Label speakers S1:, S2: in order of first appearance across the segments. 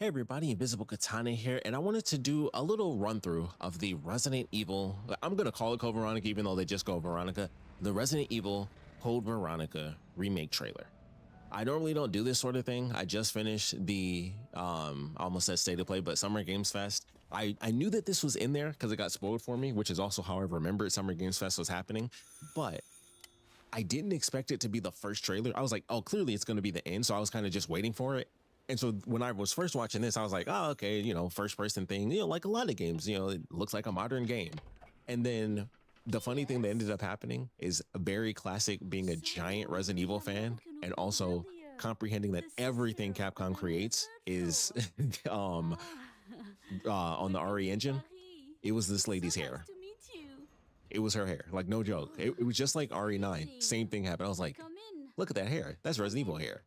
S1: Hey everybody, Invisiblekatana here, and I wanted to do a little run through of the Resident Evil, I'm going to call it Code Veronica even though they just go Veronica, the Resident Evil Code Veronica remake trailer. I normally don't do this sort of thing. I just finished the, I almost said State of Play, but Summer Games Fest. I knew that this was in there because it got spoiled for me, which is also how I remembered Summer Games Fest was happening, but I didn't expect it to be the first trailer. I was like, oh, clearly it's going to be the end, so I was kind of just waiting for it. And so when I was first watching this, I was like, oh, okay, first person thing, like a lot of games, it looks like a modern game. And then the funny thing that ended up happening is very classic being a giant Resident Evil fan and also comprehending that everything Capcom creates is on the RE engine. It was this lady's hair. It was her hair, like no joke. It was just like RE9. Same thing happened. I was like, look at that hair. That's Resident Evil hair.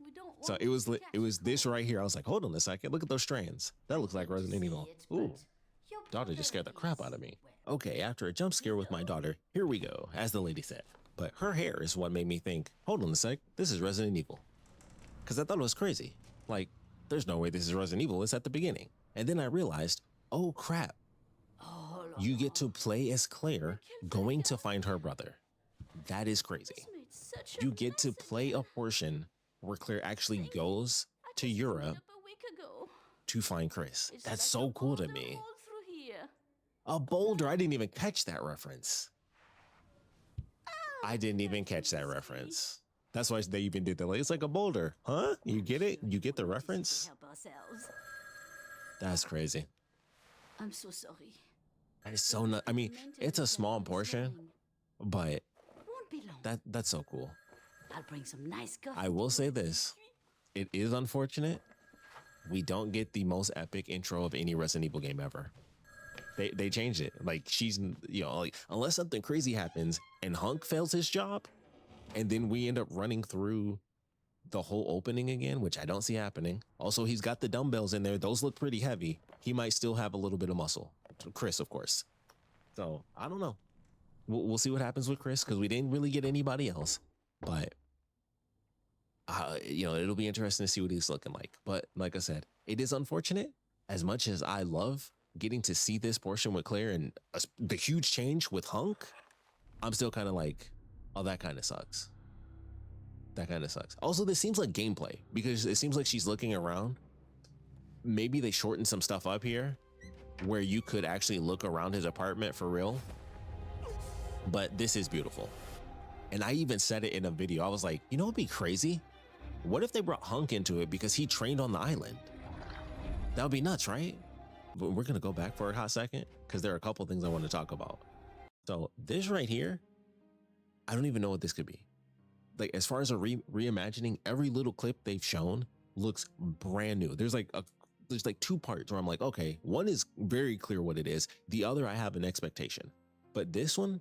S1: So it was this right here. I was like, hold on a second. Look at those strands. That looks like Resident Evil. Ooh, daughter just scared the crap out of me. Okay, after a jump scare with my daughter, here we go, as the lady said. But her hair is what made me think, hold on a sec, this is Resident Evil. Because I thought it was crazy. Like, there's no way this is Resident Evil. It's at the beginning. And then I realized, oh crap. You get to play as Claire going to find her brother. That is crazy. You get to play a portion where Claire actually goes to Europe to find Chris. That's so cool to me. A boulder. I didn't even catch that reference. I didn't even catch that reference. That's why they even did that. Like, it's like a boulder. Huh? You get it? You get the reference? That's crazy.
S2: I'm so sorry.
S1: That is so not. I mean, it's a small portion, but that's so cool.
S2: I'll bring some nice coffee.
S1: I will say this. It is unfortunate we don't get the most epic intro of any Resident Evil game ever. They changed it. Like, she's, like, unless something crazy happens and Hunk fails his job, and then we end up running through the whole opening again, which I don't see happening. Also, he's got the dumbbells in there. Those look pretty heavy. He might still have a little bit of muscle. Chris, of course. So, I don't know. We'll see what happens with Chris, because we didn't really get anybody else. But, it'll be interesting to see what he's looking like. But like I said, it is unfortunate. As much as I love getting to see this portion with Claire and the huge change with Hunk, I'm still kind of like, oh, that kind of sucks. That kind of sucks. Also, this seems like gameplay, because it seems like she's looking around. Maybe they shortened some stuff up here where you could actually look around his apartment for real. But this is beautiful. And I even said it in a video. I was like, what'd be crazy? What if they brought Hunk into it because he trained on the island? That would be nuts, right? But we're going to go back for a hot second because there are a couple things I want to talk about. So this right here, I don't even know what this could be. Like, as far as a reimagining, every little clip they've shown looks brand new. There's like two parts where I'm like, okay, one is very clear what it is. The other, I have an expectation. But this one,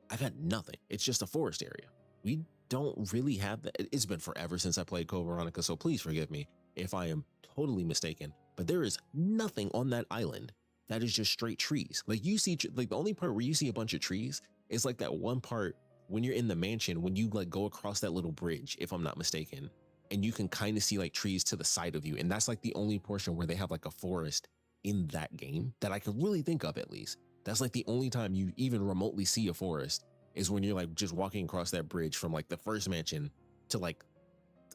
S1: I got nothing. It's just a forest area. We don't really have that. It's been forever since I played Code Veronica, so please forgive me if I am totally mistaken. But there is nothing on that island that is just straight trees. Like, you see, like, the only part where you see a bunch of trees is like that one part when you're in the mansion, when you like go across that little bridge, if I'm not mistaken, and you can kind of see like trees to the side of you. And that's like the only portion where they have like a forest in that game that I could really think of, at least. That's like the only time you even remotely see a forest, is when you're like just walking across that bridge from like the first mansion to like,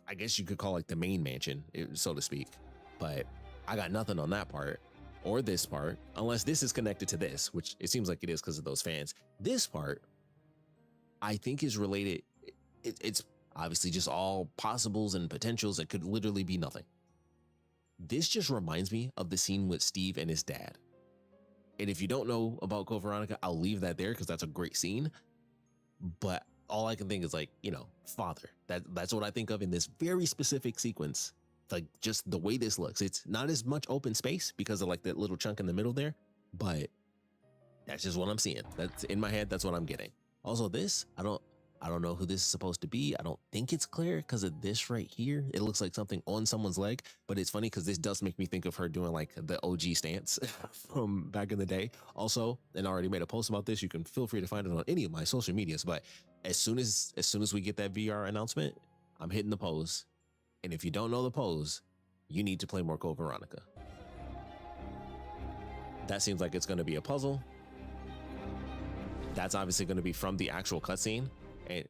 S1: I guess you could call like the main mansion, so to speak. But I got nothing on that part or this part, unless this is connected to this, which it seems like it is because of those fans. This part, I think, is related. It's obviously just all possibles and potentials. It could literally be nothing. This just reminds me of the scene with Steve and his dad. And if you don't know about Code Veronica, I'll leave that there because that's a great scene. But all I can think is like, father. That's what I think of in this very specific sequence. Like, just the way this looks. It's not as much open space because of like that little chunk in the middle there, but that's just what I'm seeing. That's in my head. That's what I'm getting. Also, this, I don't know who this is supposed to be. I don't think it's Claire because of this right here. It looks like something on someone's leg, but it's funny because this does make me think of her doing like the OG stance from back in the day. Also, and I already made a post about this. You can feel free to find it on any of my social medias, but as soon as we get that VR announcement, I'm hitting the pose. And if you don't know the pose, you need to play more Code Veronica. That seems like it's going to be a puzzle. That's obviously going to be from the actual cutscene, and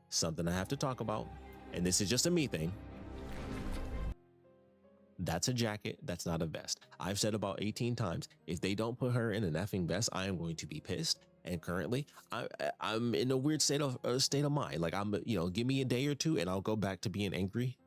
S1: something I have to talk about. And this is just a me thing. That's a jacket. That's not a vest. I've said about 18 times, if they don't put her in an effing vest, I am going to be pissed. And currently, I'm in a weird state of mind. Like give me a day or two, and I'll go back to being angry,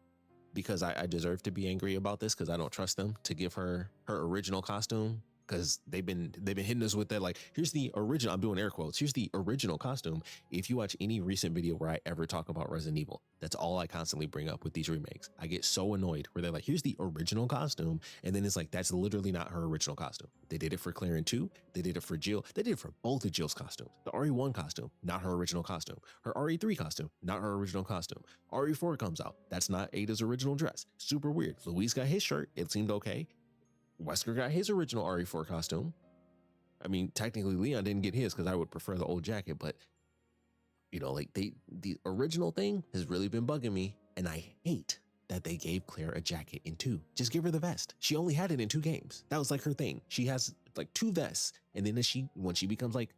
S1: because I deserve to be angry about this, because I don't trust them to give her original costume, because they've been hitting us with that, like, here's the original, I'm doing air quotes, here's the original costume. If you watch any recent video where I ever talk about Resident Evil, that's all I constantly bring up with these remakes. I get so annoyed where they're like, here's the original costume, and then it's like, that's literally not her original costume. They did it for Claire in 2, they did it for Jill, they did it for both of Jill's costumes. The RE1 costume, not her original costume. Her RE3 costume, not her original costume. RE4 comes out, that's not Ada's original dress. Super weird. Luis got his shirt, it seemed okay. Wesker got his original RE4 costume. I mean, technically Leon didn't get his, because I would prefer the old jacket, but like the original thing has really been bugging me, and I hate that they gave Claire a jacket in 2. Just give her the vest. She only had it in 2 games. That was like her thing. She has like 2 vests, and then when she becomes like,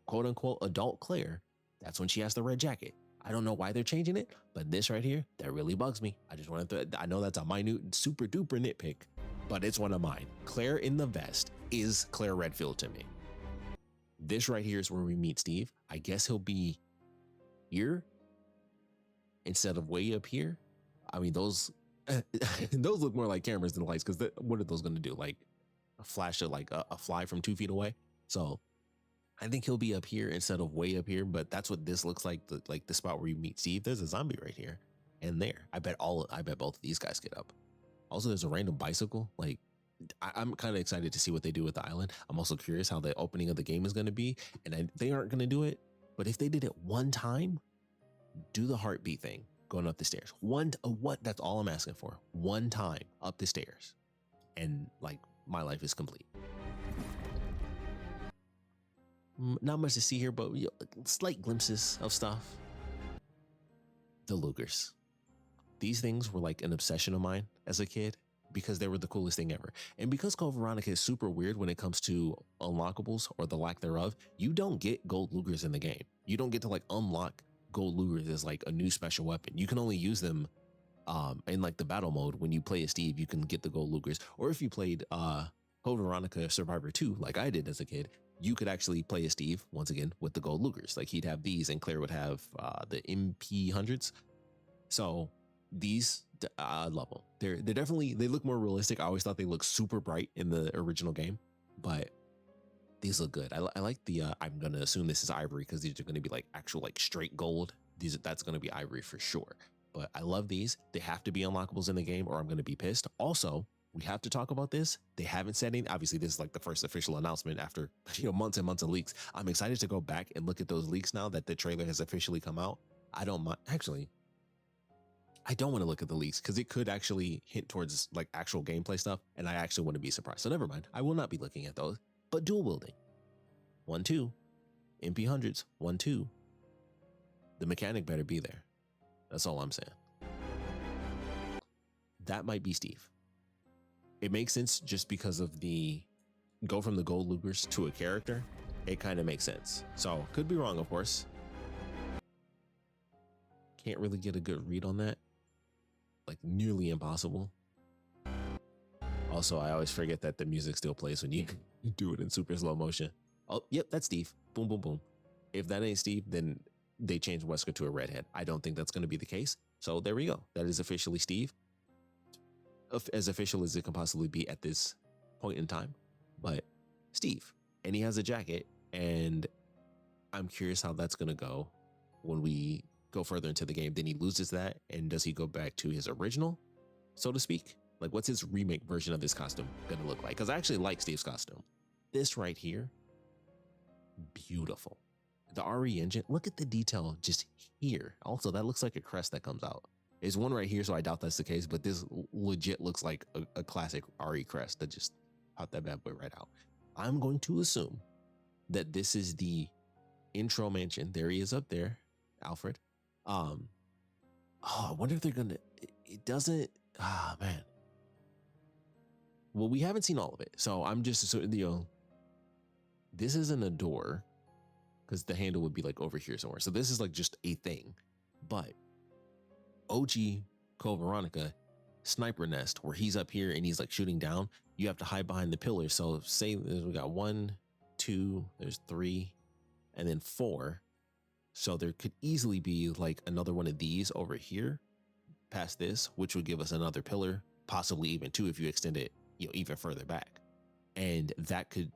S1: quote unquote adult Claire, that's when she has the red jacket. I don't know why they're changing it, but this right here, that really bugs me. I just wanted to, I know that's a minute, super duper nitpick, but it's one of mine. Claire in the vest is Claire Redfield to me. This right here is where we meet Steve. I guess he'll be here instead of way up here. I mean, those look more like cameras than lights, because what are those going to do? Like a flash of like a fly from 2 feet away? So I think he'll be up here instead of way up here, but that's what this looks like, the spot where you meet Steve. There's a zombie right here and there. I bet both of these guys get up. Also, there's a random bicycle. Like, I'm kind of excited to see what they do with the island. I'm also curious how the opening of the game is going to be, and they aren't going to do it. But if they did it one time, do the heartbeat thing going up the stairs. That's all I'm asking for. One time up the stairs, and like my life is complete. Not much to see here, but slight glimpses of stuff. The Lugers. These things were like an obsession of mine as a kid, because they were the coolest thing ever. And because Code Veronica is super weird when it comes to unlockables, or the lack thereof, you don't get gold Lugers in the game. You don't get to like unlock gold Lugers as like a new special weapon. You can only use them in like the battle mode. When you play as Steve, you can get the gold Lugers. Or if you played Code Veronica Survivor 2, like I did as a kid, you could actually play as Steve once again with the gold Lugers. Like he'd have these, and Claire would have the MP100s. So these, I love them. They're definitely, they look more realistic. I always thought they looked super bright in the original game, but these look good. I like the, I'm going to assume this is ivory, because these are going to be like actual like straight gold. That's going to be ivory for sure. But I love these. They have to be unlockables in the game, or I'm going to be pissed. Also, we have to talk about this. They haven't said anything. Obviously, this is like the first official announcement after months and months of leaks. I'm excited to go back and look at those leaks now that the trailer has officially come out. I don't mind. Actually, I don't want to look at the leaks, because it could actually hint towards like actual gameplay stuff, and I actually want to be surprised. So never mind. I will not be looking at those. But dual wielding, 1-2, MP100s, 1-2. The mechanic better be there. That's all I'm saying. That might be Steve. It makes sense just because of the go from the gold Lugers to a character. It kind of makes sense. So could be wrong, of course. Can't really get a good read on that. Like nearly impossible. Also, I always forget that the music still plays when you do it in super slow motion. Oh, yep, that's Steve. Boom, boom, boom. If that ain't Steve, then they changed Wesker to a redhead. I don't think that's going to be the case. So there we go. That is officially Steve. As official as it can possibly be at this point in time. But Steve. And he has a jacket. And I'm curious how that's going to go when we go further into the game. Then he loses that. And does he go back to his original, so to speak? Like, what's his remake version of this costume going to look like? Because I actually like Steve's costume. This right here, beautiful. The RE engine, look at the detail just here. Also, that looks like a crest that comes out. There's one right here, so I doubt that's the case, but this legit looks like a classic RE crest that just popped that bad boy right out. I'm going to assume that this is the intro mansion. There he is up there, Alfred. I wonder if they're gonna, it doesn't, man. well, we haven't seen all of it. So I'm just, so, this isn't a door because the handle would be like over here somewhere. So this is like just a thing. But OG Code Veronica sniper nest where he's up here and he's like shooting down, you have to hide behind the pillars. So say we got 1, 2, there's 3, and then 4. So there could easily be like another one of these over here past this, which would give us another pillar, possibly even 2 if you extend it, even further back. And that could,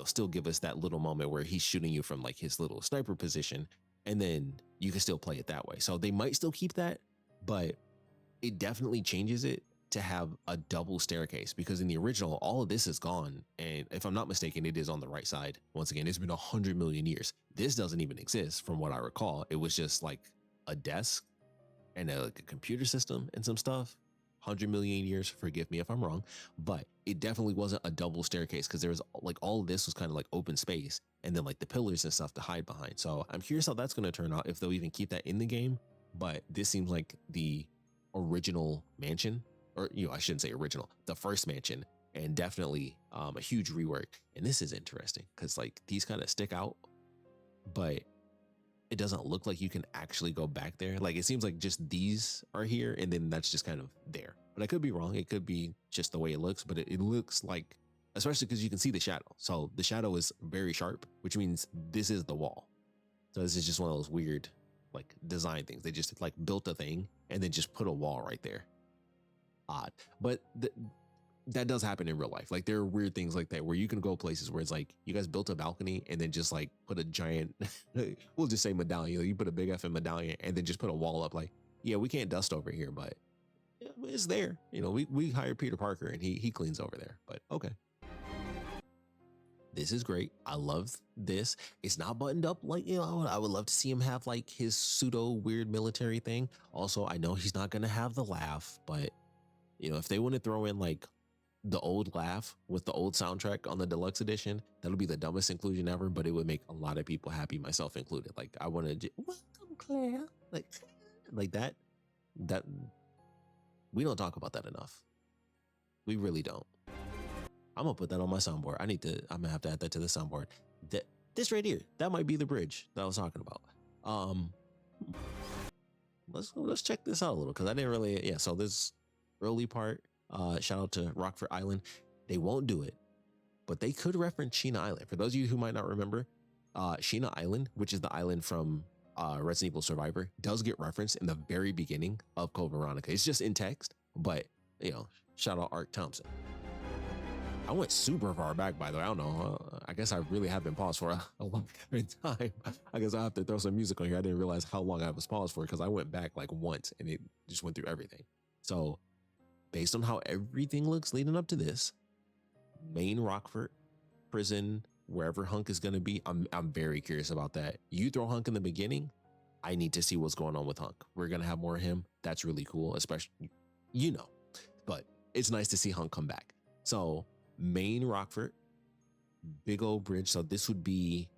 S1: still give us that little moment where he's shooting you from like his little sniper position, and then you can still play it that way. So they might still keep that, but it definitely changes it to have a double staircase, because in the original, all of this is gone. And if I'm not mistaken, it is on the right side. Once again, it's been 100 million years. This doesn't even exist from what I recall. It was just like a desk and like a computer system and some stuff. 100 million years, forgive me if I'm wrong, but it definitely wasn't a double staircase, because there was like all of this was kind of like open space and then like the pillars and stuff to hide behind. So I'm curious how that's going to turn out, if they'll even keep that in the game. But this seems like the original mansion, or I shouldn't say original, the first mansion, and definitely a huge rework. And this is interesting because like these kind of stick out, but it doesn't look like you can actually go back there. Like it seems like just these are here and then that's just kind of there. But I could be wrong. It could be just the way it looks, but it looks like, especially because you can see the shadow. So the shadow is very sharp, which means this is the wall. So this is just one of those weird like design things. They just like built a thing and then just put a wall right there. Odd, but that does happen in real life. Like there are weird things like that where you can go places where it's like you guys built a balcony and then just like put a giant, we'll just say medallion. You put a big effing medallion and then just put a wall up. Like, yeah, we can't dust over here, but it's there. We hired Peter Parker and he cleans over there. But okay, this is great. I love this. It's not buttoned up like, I would love to see him have like his pseudo weird military thing. Also, I know he's not gonna have the laugh, but if they want to throw in like the old laugh with the old soundtrack on the deluxe edition, that'll be the dumbest inclusion ever, but it would make a lot of people happy, myself included. Like I want to, welcome Claire, like that we don't talk about that enough. We really don't. I'm gonna put that on my soundboard. I'm gonna have to add that to the soundboard. This right here, that might be the bridge that I was talking about. Let's check this out a little, because I didn't really, so this early part, shout out to Rockford Island. They won't do it, but they could reference Sheena Island. For those of you who might not remember, Sheena Island, which is the island from Resident Evil Survivor, does get referenced in the very beginning of Code Veronica. It's just in text, but shout out Art Thompson. I went super far back, by the way. I don't know. I guess I really have been paused for a long time. I guess I have to throw some music on here. I didn't realize how long I was paused for, because I went back like once and it just went through everything. So based on how everything looks leading up to this, main Rockford prison, wherever Hunk is going to be, I'm very curious about that. You throw Hunk in the beginning, I need to see what's going on with Hunk. We're going to have more of him. That's really cool, especially, but it's nice to see Hunk come back. So main Rockford, big old bridge. So this would be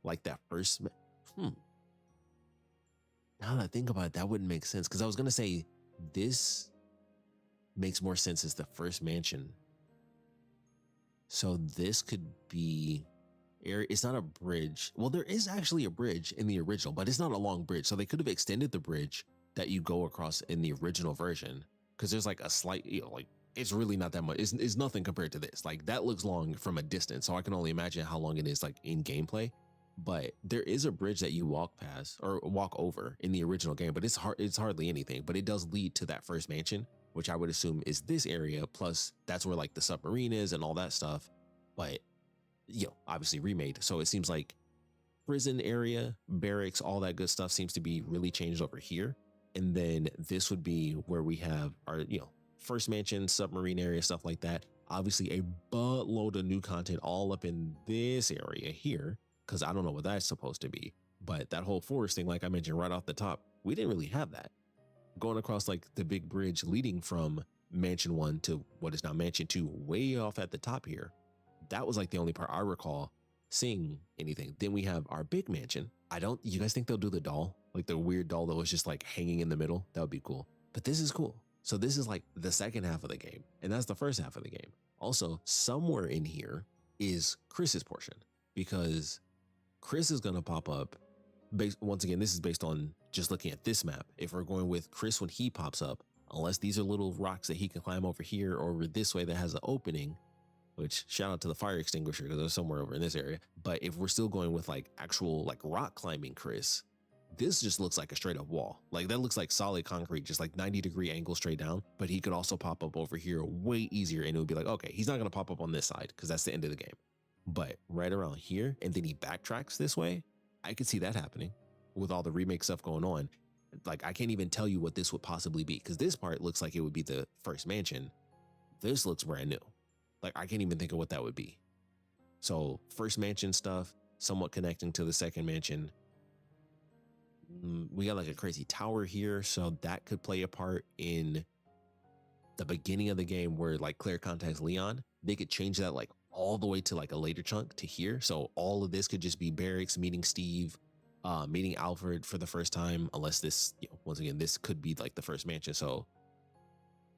S1: like that first, now that I think about it, that wouldn't make sense, because I was going to say this makes more sense as the first mansion. So this could be, it's not a bridge. Well, there is actually a bridge in the original, but it's not a long bridge. So they could have extended the bridge that you go across in the original version, because there's like a slight, like it's really not that much. It's nothing compared to this. Like that looks long from a distance. So I can only imagine how long it is like in gameplay. But there is a bridge that you walk past or walk over in the original game, but it's hardly anything, but it does lead to that first mansion, which I would assume is this area. Plus that's where like the submarine is and all that stuff. But obviously remade. So it seems like prison area, barracks, all that good stuff seems to be really changed over here. And then this would be where we have our, first mansion, submarine area, stuff like that. Obviously a buttload of new content all up in this area here, because I don't know what that's supposed to be. But that whole forest thing, like I mentioned right off the top, we didn't really have that. Going across like the big bridge leading from Mansion 1 to what is now Mansion 2, way off at the top here. That was like the only part I recall seeing anything. Then we have our big mansion. You guys think they'll do the doll? Like the weird doll that was just like hanging in the middle? That would be cool. But this is cool. So this is like the second half of the game, and that's the first half of the game. Also, somewhere in here is Chris's portion, because Chris is going to pop up. Once again, this is based on just looking at this map. If we're going with Chris when he pops up, unless these are little rocks that he can climb over here or over this way that has an opening, which shout out to the fire extinguisher because there's somewhere over in this area. But if we're still going with like actual like rock climbing Chris, this just looks like a straight up wall. Like that looks like solid concrete, just like 90-degree angle straight down. But he could also pop up over here way easier, and it would be like, okay, he's not going to pop up on this side because that's the end of the game. But right around here, and then he backtracks this way, I could see that happening with all the remake stuff going on. Like I can't even tell you what this would possibly be, because this part looks like it would be the first mansion. This looks brand new. Like I can't even think of what that would be. So first mansion stuff, somewhat connecting to the second mansion. We got like a crazy tower here, so that could play a part in the beginning of the game where like Claire contacts Leon. They could change that like all the way to like a later chunk to here. So all of this could just be Barracks meeting Steve, meeting Alfred for the first time, unless this, once again, this could be like the first mansion. So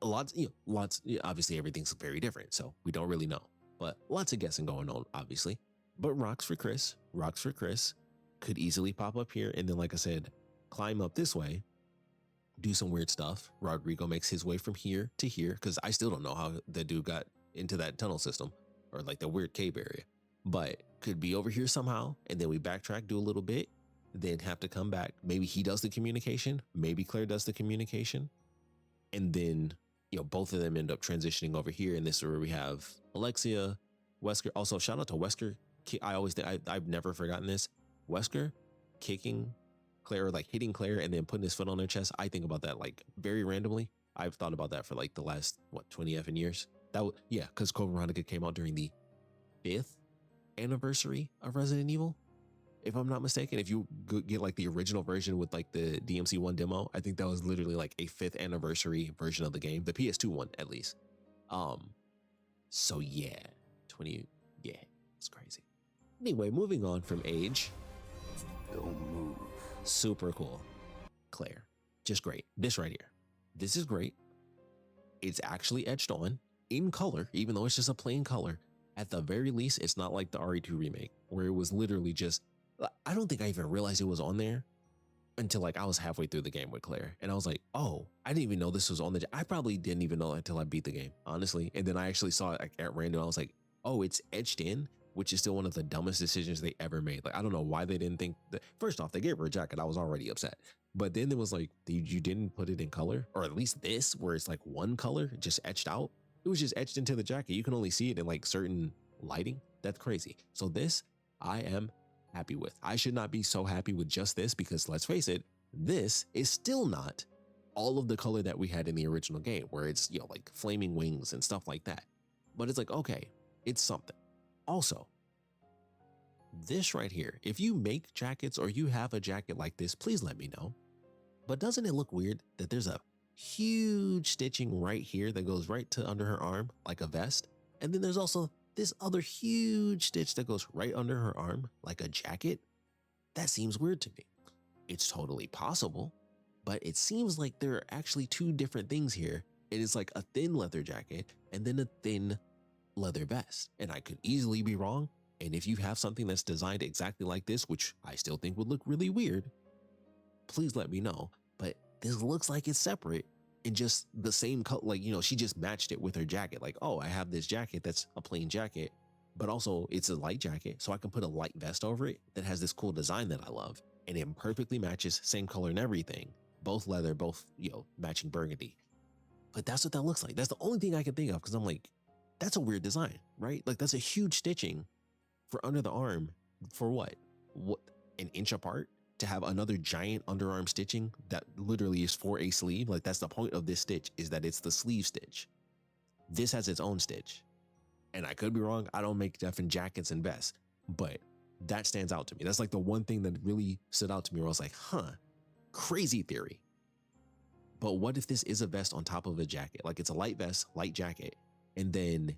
S1: lots, obviously everything's very different, so we don't really know, but lots of guessing going on, obviously. But rocks for Chris could easily pop up here, and then like I said, climb up this way, do some weird stuff. Rodrigo makes his way from here to here, because I still don't know how the dude got into that tunnel system or like the weird cave area, but could be over here somehow, and then we backtrack, do a little bit, then have to come back. Maybe he does the communication, maybe Claire does the communication, and then both of them end up transitioning over here, and this is where we have Alexia, Wesker. Also, shout out to Wesker. I've never forgotten this. Wesker kicking Claire, or like hitting Claire and then putting his foot on her chest. I think about that like very randomly. I've thought about that for like the last 20 effing years. Because Code Veronica came out during the 5th anniversary of Resident Evil, if I'm not mistaken. If you get like the original version with like the DMC1 demo, I think that was literally like a 5th anniversary version of the game, the PS2 one at least. So yeah, 20, yeah, it's crazy. Anyway, moving on from age.
S3: Don't move.
S1: Super cool. Claire, just great. This right here, this is great. It's actually etched on in color, even though it's just a plain color. At the very least, it's not like the RE2 remake, where it was literally just, I don't think I even realized it was on there until like I was halfway through the game with Claire, and I was like, oh, I didn't even know this was on the, I probably didn't even know until I beat the game, honestly. And then I actually saw it like, at random. I was like, oh, it's etched in, which is still one of the dumbest decisions they ever made. Like, I don't know why they didn't think that. First off, they gave her a jacket. I was already upset. But then it was like, you didn't put it in color, or at least this, where it's like one color just etched out. It was just etched into the jacket. You can only see it in like certain lighting. That's crazy. So this, I am happy with. I should not be so happy with just this, because let's face it, this is still not all of the color that we had in the original game, where it's, like flaming wings and stuff like that. But it's like, okay, it's something. Also, this right here, if you make jackets or you have a jacket like this, please let me know. But doesn't it look weird that there's a huge stitching right here that goes right to under her arm, like a vest? And then there's also this other huge stitch that goes right under her arm, like a jacket? That seems weird to me. It's totally possible, but it seems like there are actually two different things here. It is like a thin leather jacket and then a thin leather vest. And I could easily be wrong. And if you have something that's designed exactly like this, which I still think would look really weird, please let me know. But this looks like it's separate in just the same color. Like, she just matched it with her jacket. Like, oh, I have this jacket that's a plain jacket, but also it's a light jacket. So I can put a light vest over it that has this cool design that I love. And it perfectly matches, same color and everything. Both leather, both, matching burgundy. But that's what that looks like. That's the only thing I can think of, because I'm like, that's a weird design, right? Like, that's a huge stitching for under the arm. For what? What, an inch apart? To have another giant underarm stitching that literally is for a sleeve? Like, that's the point of this stitch, is that it's the sleeve stitch. This has its own stitch. And I could be wrong. I don't make effing jackets and vests, but that stands out to me. That's like the one thing that really stood out to me, where I was like, crazy theory. But what if this is a vest on top of a jacket? Like, it's a light vest, light jacket. And then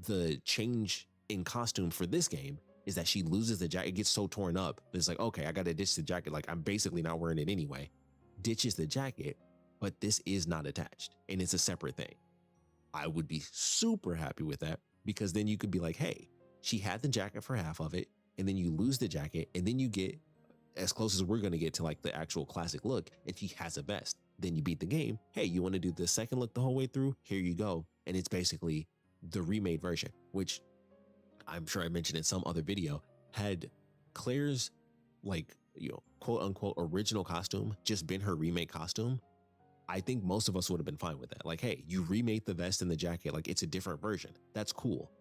S1: the change in costume for this game is that she loses the jacket. It gets so torn up. It's like, okay, I got to ditch the jacket. Like, I'm basically not wearing it anyway. Ditches the jacket. but this is not attached and it's a separate thing. I would be super happy with that, because then you could be like, hey, she had the jacket for half of it, and then you lose the jacket, and then you get as close as we're going to get to like the actual classic look, and she has a vest. Then you beat the game. Hey, you want to do the second look the whole way through? Here you go. And it's basically the remade version, which I'm sure I mentioned in some other video, had Claire's like, quote unquote original costume just been her remake costume. I think most of us would have been fine with that. Like, hey, you remade the vest and the jacket, like it's a different version. That's cool.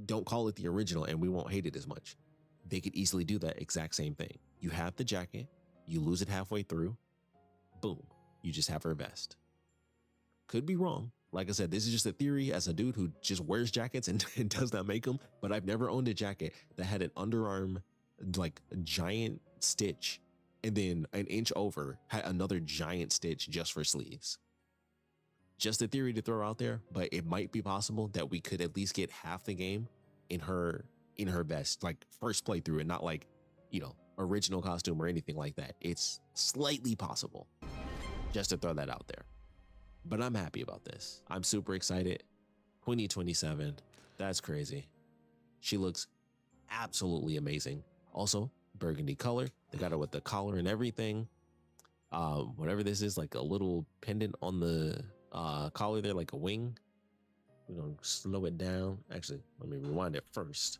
S1: Don't call it the original and we won't hate it as much. They could easily do that exact same thing. You have the jacket, you lose it halfway through, boom, you just have her vest. Could be wrong. Like I said, this is just a theory as a dude who just wears jackets and does not make them, but I've never owned a jacket that had an underarm, like a giant stitch, and then an inch over had another giant stitch just for sleeves. Just a theory to throw out there, but it might be possible that we could at least get half the game in her vest, like first playthrough, and not like, original costume or anything like that. It's slightly possible, just to throw that out there. But I'm happy about this. I'm super excited. 2027, that's crazy. She looks absolutely amazing. Also, burgundy color. They got her with the collar and everything. Whatever this is, like a little pendant on the collar there, like a wing. We're gonna slow it down. Actually, let me rewind it first.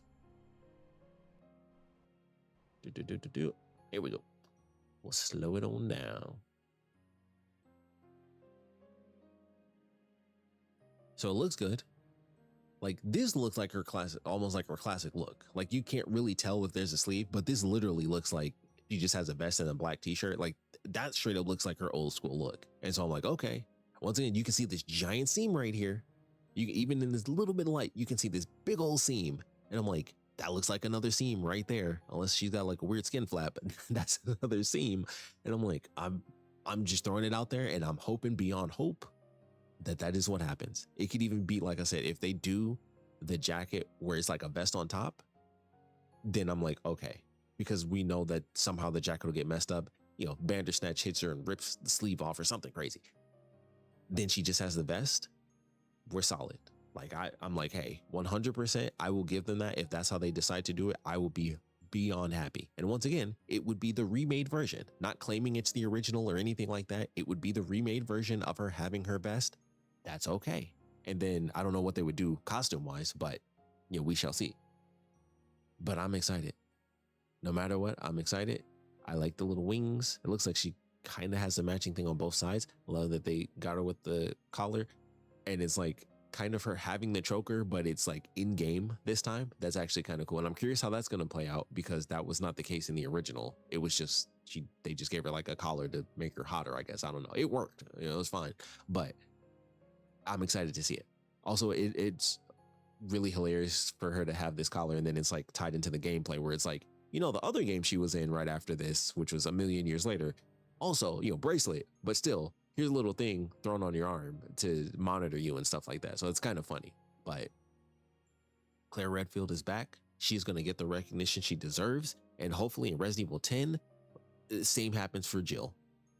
S1: Here we go. We'll slow it on down. So it looks good. Like this looks like her classic, almost like her classic look. Like you can't really tell if there's a sleeve, but this literally looks like she just has a vest and a black t-shirt. Like that straight up looks like her old school look. And so I'm like, okay. Once again, you can see this giant seam right here. You even in this little bit of light, you can see this big old seam. And I'm like, that looks like another seam right there. Unless she's got like a weird skin flap, that's another seam. And I'm like, I'm just throwing it out there, and I'm hoping beyond hope that is what happens. It could even be, like I said, if they do the jacket where it's like a vest on top, then I'm like, okay, because we know that somehow the jacket will get messed up. Bandersnatch hits her and rips the sleeve off or something crazy. Then she just has the vest. We're solid. Like I'm like, hey, 100%, I will give them that. If that's how they decide to do it, I will be beyond happy. And once again, it would be the remade version, not claiming it's the original or anything like that. It would be the remade version of her having her vest. That's okay. And then I don't know what they would do costume wise, but we shall see. But I'm excited. No matter what, I'm excited. I like the little wings. It looks like she kind of has the matching thing on both sides. I love that they got her with the collar, and it's like kind of her having the choker, but it's like in game this time. That's actually kind of cool. And I'm curious how that's going to play out, because that was not the case in the original. It was just, they just gave her like a collar to make her hotter, I guess. I don't know. It worked, it was fine, but I'm excited to see it. Also, it's really hilarious for her to have this collar, and then it's like tied into the gameplay where it's like, the other game she was in right after this, which was a million years later, also, bracelet, but still, here's a little thing thrown on your arm to monitor you and stuff like that. So it's kind of funny. But Claire Redfield is back. She's going to get the recognition she deserves. And hopefully in Resident Evil 10, the same happens for Jill.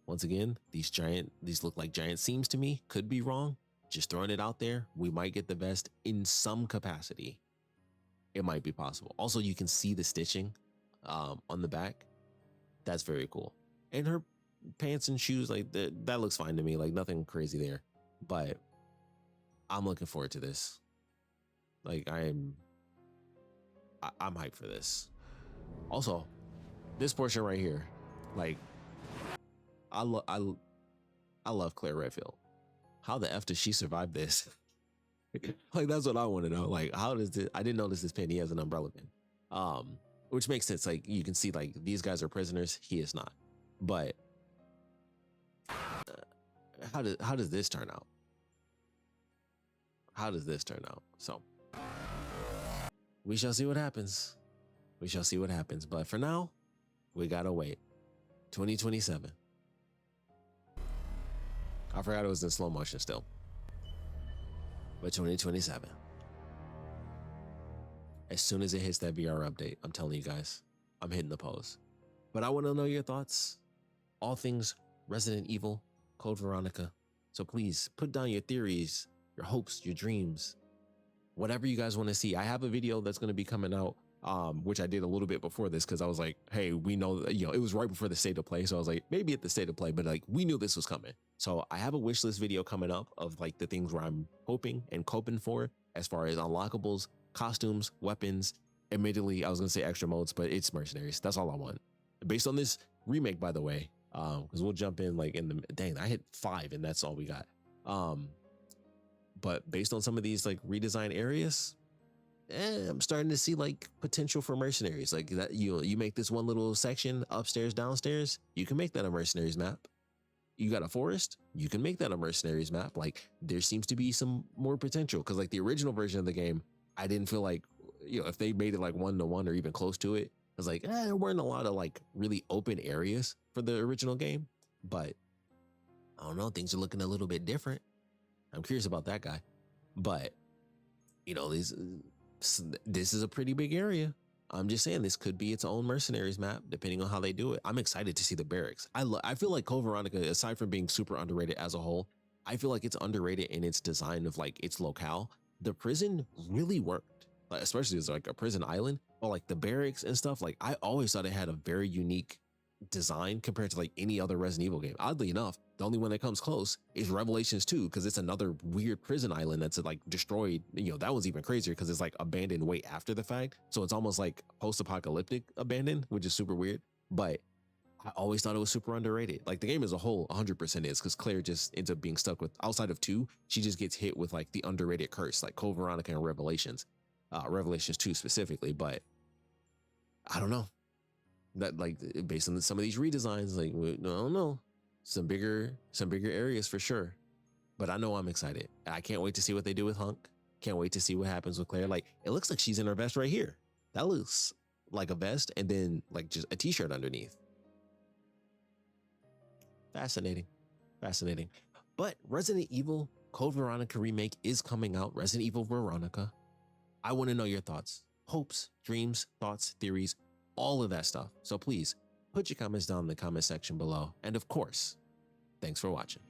S1: Once again, these look like giant seams to me. Could be wrong. Just throwing it out there. We might get the vest in some capacity. It might be possible. Also, you can see the stitching on the back. That's very cool. And her pants and shoes, like that looks fine to me. Like nothing crazy there. But I'm looking forward to this. Like I'm hyped for this. Also, this portion right here, like I love Claire Redfield. How the F does she survive this? Like that's what I want to know. Like how does this? I didn't notice this pin. He has an umbrella pin. Which makes sense. Like you can see, like these guys are prisoners. He is not. But how does this turn out? How does this turn out? So we shall see what happens. We shall see what happens. But for now, we gotta wait. 2027. I forgot it was in slow motion still. But 2027. As soon as it hits that VR update, I'm telling you guys, I'm hitting the pose. But I want to know your thoughts. All things Resident Evil, Code Veronica. So please put down your theories, your hopes, your dreams, whatever you guys want to see. I have a video that's going to be coming out, which I did a little bit before this because I was like, hey, we know, it was right before the state of play. So I was like, maybe at the state of play, but like we knew this was coming. So I have a wish list video coming up of like the things where I'm hoping and coping for as far as unlockables, costumes, weapons. Admittedly, I was going to say extra modes, but it's mercenaries. That's all I want. Based on this remake, by the way, because we'll jump in like in the, dang, I hit 5 and that's all we got. But based on some of these like redesign areas, I'm starting to see like potential for mercenaries. Like that, you make this one little section upstairs, downstairs, you can make that a mercenaries map. You got a forest, you can make that a mercenaries map. Like there seems to be some more potential because like the original version of the game, I didn't feel like, if they made it like 1-to-1 or even close to it, I was like, there weren't a lot of like really open areas for the original game. But I don't know, things are looking a little bit different. I'm curious about that guy. But this is a pretty big area. I'm just saying this could be its own mercenaries map, depending on how they do it. I'm excited to see the barracks. I feel like Code Veronica, aside from being super underrated as a whole, I feel like it's underrated in its design of like its locale. The prison really worked, like, especially as like a prison island, or like the barracks and stuff. Like I always thought it had a very unique design compared to like any other Resident Evil game. Oddly enough, the only one that comes close is Revelations 2, because it's another weird prison island that's like destroyed. That was even crazier because it's like abandoned way after the fact. So it's almost like post-apocalyptic abandoned, which is super weird. But I always thought it was super underrated. Like the game as a whole, 100% is, because Claire just ends up being stuck with, outside of 2, she just gets hit with like the underrated curse, like Code Veronica and Revelations 2 specifically. But I don't know. That like based on some of these redesigns, like I don't know, some bigger areas for sure. But I know I'm excited. I can't wait to see what they do with Hunk. Can't wait to see what happens with Claire. Like it looks like she's in her vest right here. That looks like a vest and then like just a t-shirt underneath. Fascinating. But Resident Evil Code Veronica Remake is coming out. Resident Evil Veronica. I want to know your thoughts, hopes, dreams, thoughts, theories, all of that stuff. So please put your comments down in the comment section below. And of course, thanks for watching.